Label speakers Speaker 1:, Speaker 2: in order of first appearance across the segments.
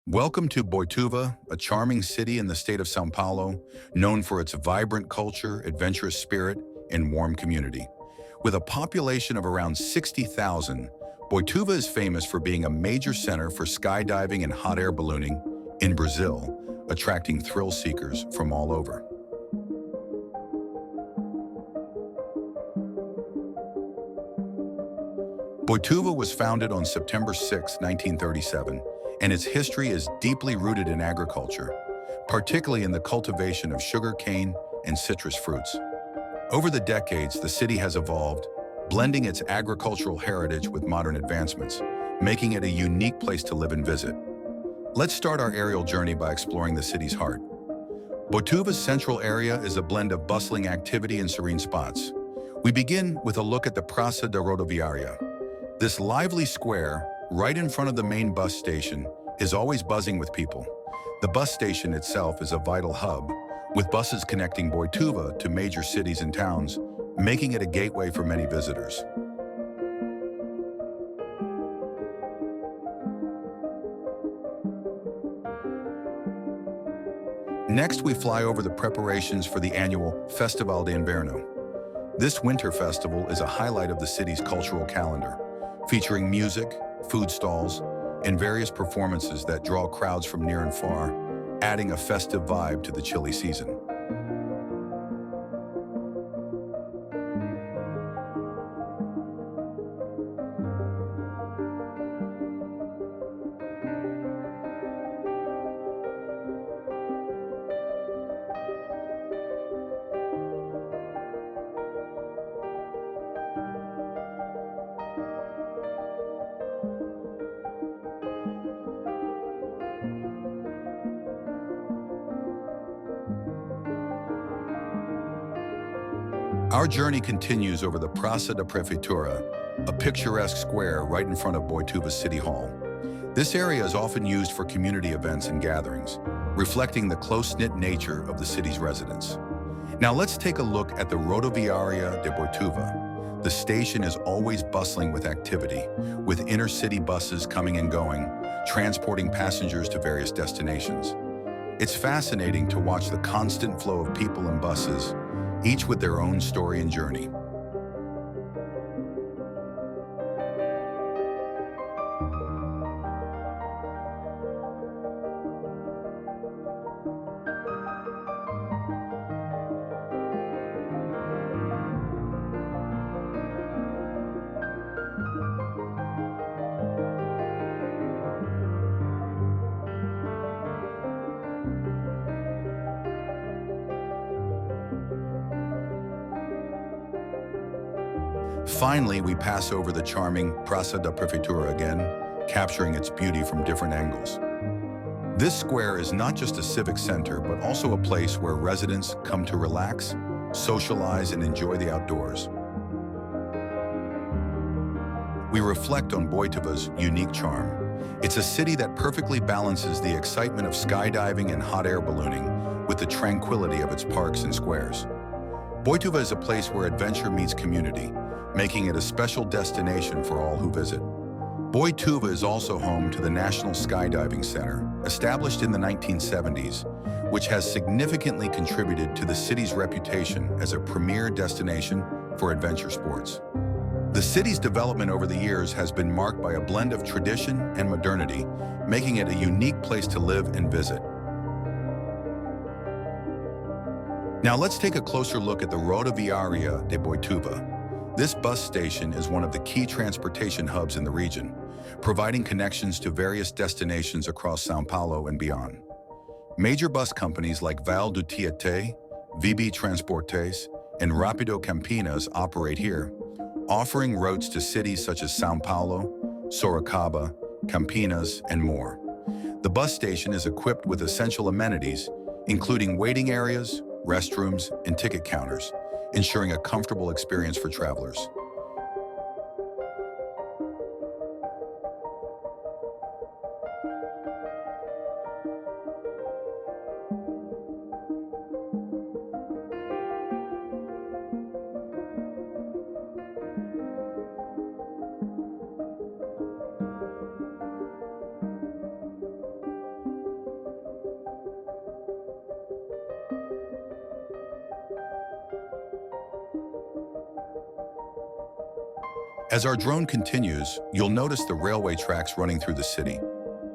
Speaker 1: Welcome to BOITUVA, a charming city in the state of São Paulo, known for its vibrant culture, adventurous spirit, and warm community. With a population of around 60,000, BOITUVA is famous for being a major center for skydiving and hot air ballooning in Brazil, attracting thrill seekers from all over. BOITUVA was founded on September 6, 1937, and its history is deeply rooted in agriculture, particularly in the cultivation of sugar cane and citrus fruits. Over the decades, the city has evolved, blending its agricultural heritage with modern advancements, making it a unique place to live and visit. Let's start our aerial journey by exploring the city's heart. BOITUVA's central area is a blend of bustling activity and serene spots. We begin with a look at the Praça da Rodoviária. This lively square, right in front of the main bus station, is always buzzing with people. The bus station itself is a vital hub, with buses connecting BOITUVA to major cities and towns, making it a gateway for many visitors. Next, we fly over the preparations for the annual Festival de Inverno. This winter festival is a highlight of the city's cultural calendar, featuring music, food stalls, and various performances that draw crowds from near and far, adding a festive vibe to the chilly season. Our journey continues over the Praça da Prefeitura, a picturesque square right in front of BOITUVA City Hall. This area is often used for community events and gatherings, reflecting the close-knit nature of the city's residents. Now let's take a look at the Rodoviária de BOITUVA. The station is always bustling with activity, with inner-city buses coming and going, transporting passengers to various destinations. It's fascinating to watch the constant flow of people and buses, each with their own story and journey. Finally, we pass over the charming Praça da Prefeitura again, capturing its beauty from different angles. This square is not just a civic center, but also a place where residents come to relax, socialize, and enjoy the outdoors. We reflect on BOITUVA's unique charm. It's a city that perfectly balances the excitement of skydiving and hot air ballooning with the tranquility of its parks and squares. BOITUVA is a place where adventure meets community, making it a special destination for all who visit. BOITUVA is also home to the National Skydiving Center, established in the 1970s, which has significantly contributed to the city's reputation as a premier destination for adventure sports. The city's development over the years has been marked by a blend of tradition and modernity, making it a unique place to live and visit. Now let's take a closer look at the Rodoviária de BOITUVA. This bus station is one of the key transportation hubs in the region, providing connections to various destinations across São Paulo and beyond. Major bus companies like Vale do Tietê, VB Transportes, and Rápido Campinas operate here, offering routes to cities such as São Paulo, Sorocaba, Campinas, and more. The bus station is equipped with essential amenities, including waiting areas, restrooms, and ticket counters, ensuring a comfortable experience for travelers. As our drone continues, you'll notice the railway tracks running through the city.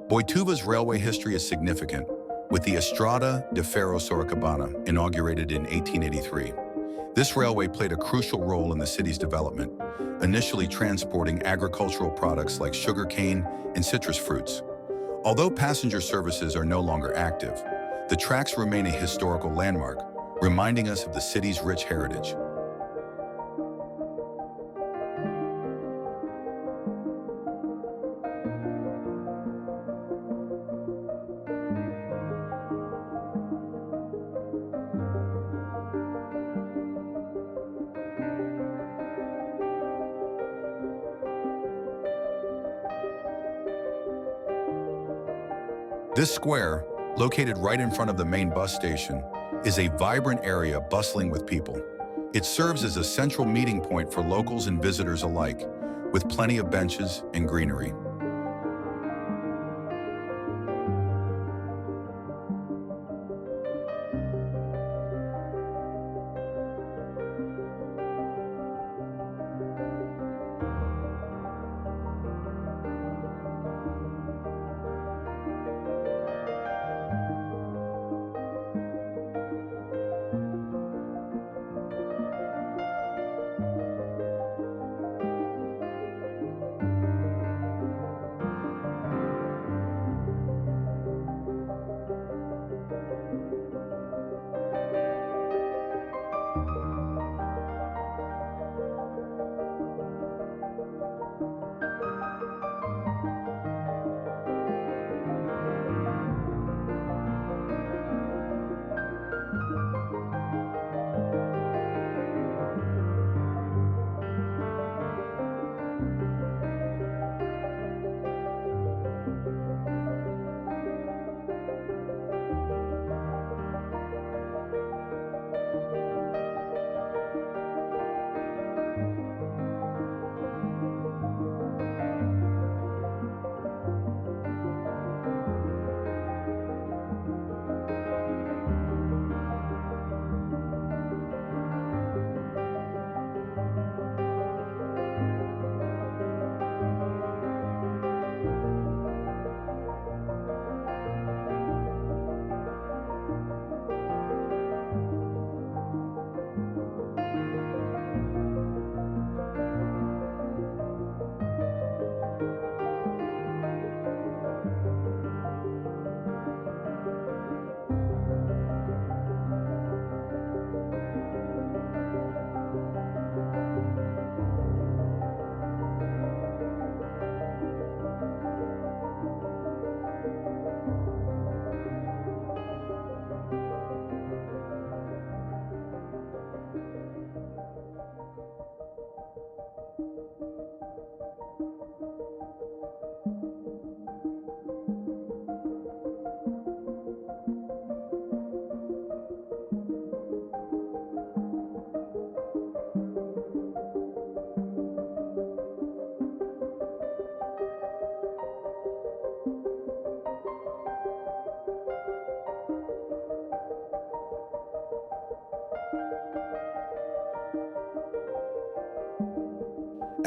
Speaker 1: BOITUVA's railway history is significant, with the Estrada de Ferro Sorocabana inaugurated in 1883. This railway played a crucial role in the city's development, initially transporting agricultural products like sugarcane and citrus fruits. Although passenger services are no longer active, the tracks remain a historical landmark, reminding us of the city's rich heritage. This square, located right in front of the main bus station, is a vibrant area bustling with people. It serves as a central meeting point for locals and visitors alike, with plenty of benches and greenery.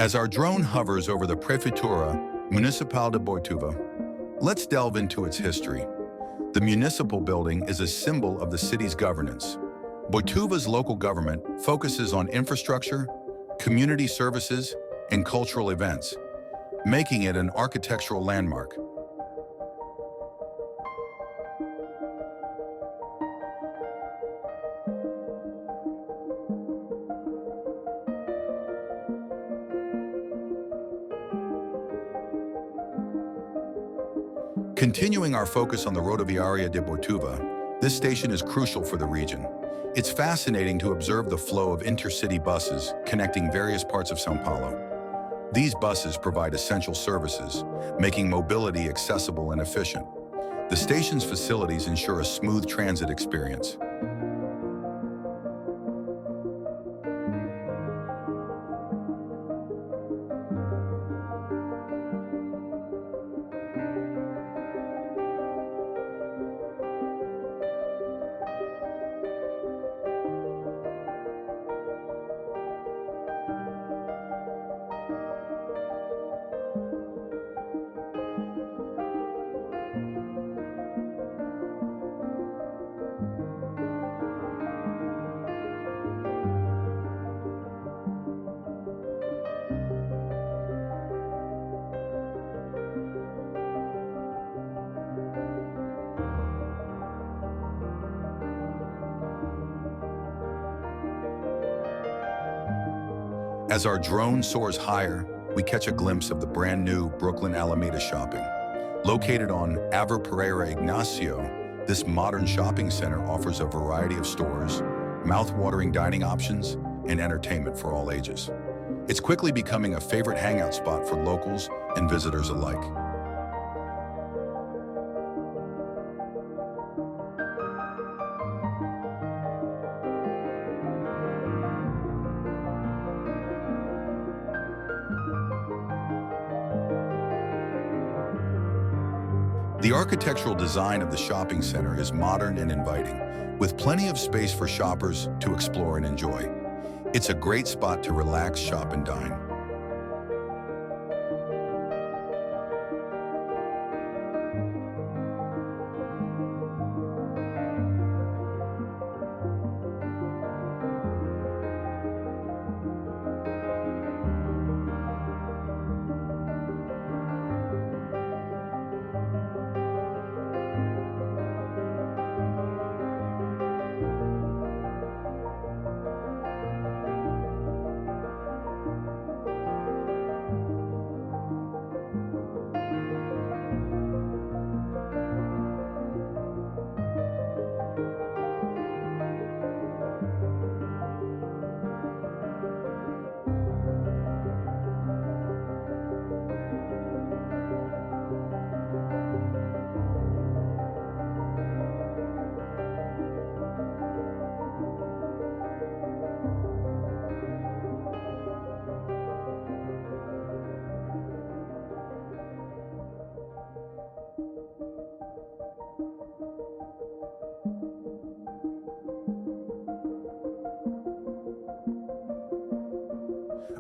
Speaker 1: As our drone hovers over the Prefeitura Municipal de BOITUVA, let's delve into its history. The municipal building is a symbol of the city's governance. BOITUVA's local government focuses on infrastructure, community services, and cultural events, making it an architectural landmark. Continuing our focus on the Rodoviaria de BOITUVA, this station is crucial for the region. It's fascinating to observe the flow of intercity buses connecting various parts of São Paulo. These buses provide essential services, making mobility accessible and efficient. The station's facilities ensure a smooth transit experience. As our drone soars higher, we catch a glimpse of the brand new Brooklyn Alameda Shopping. Located on Ave Pereira Ignacio, this modern shopping center offers a variety of stores, mouth-watering dining options, and entertainment for all ages. It's quickly becoming a favorite hangout spot for locals and visitors alike. The architectural design of the shopping center is modern and inviting, with plenty of space for shoppers to explore and enjoy. It's a great spot to relax, shop, and dine.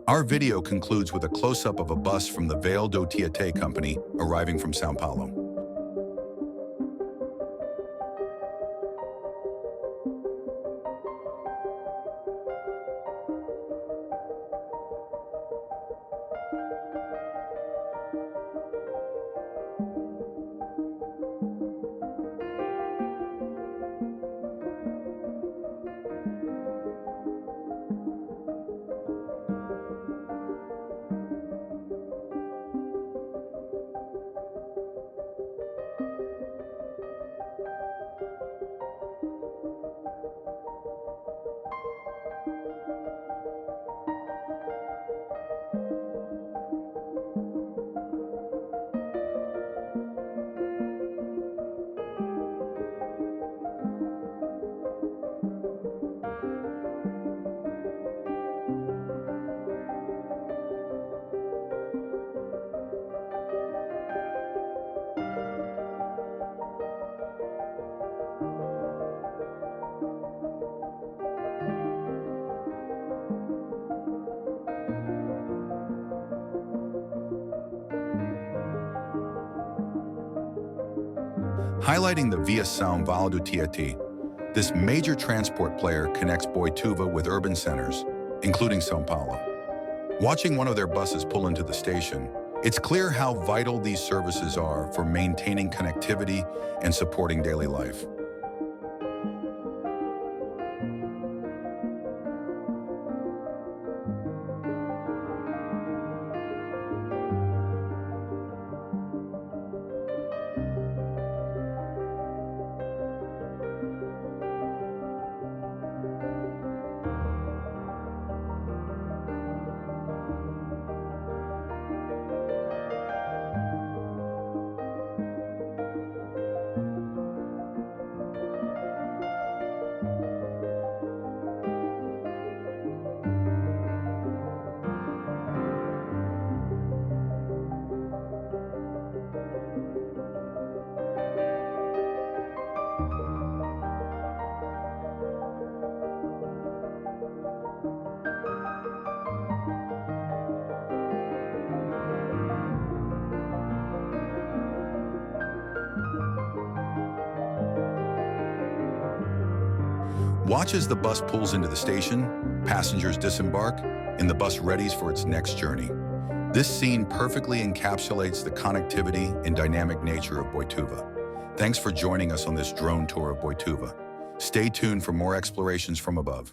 Speaker 1: Our video concludes with a close-up of a bus from the Vale do Tietê company arriving from São Paulo. Highlighting the Via São Paulo do Tietê, this major transport player connects Boituva with urban centers, including São Paulo. Watching one of their buses pull into the station, it's clear how vital these services are for maintaining connectivity and supporting daily life. Watch as the bus pulls into the station, passengers disembark, and the bus readies for its next journey. This scene perfectly encapsulates the connectivity and dynamic nature of Boituva. Thanks for joining us on this drone tour of Boituva. Stay tuned for more explorations from above.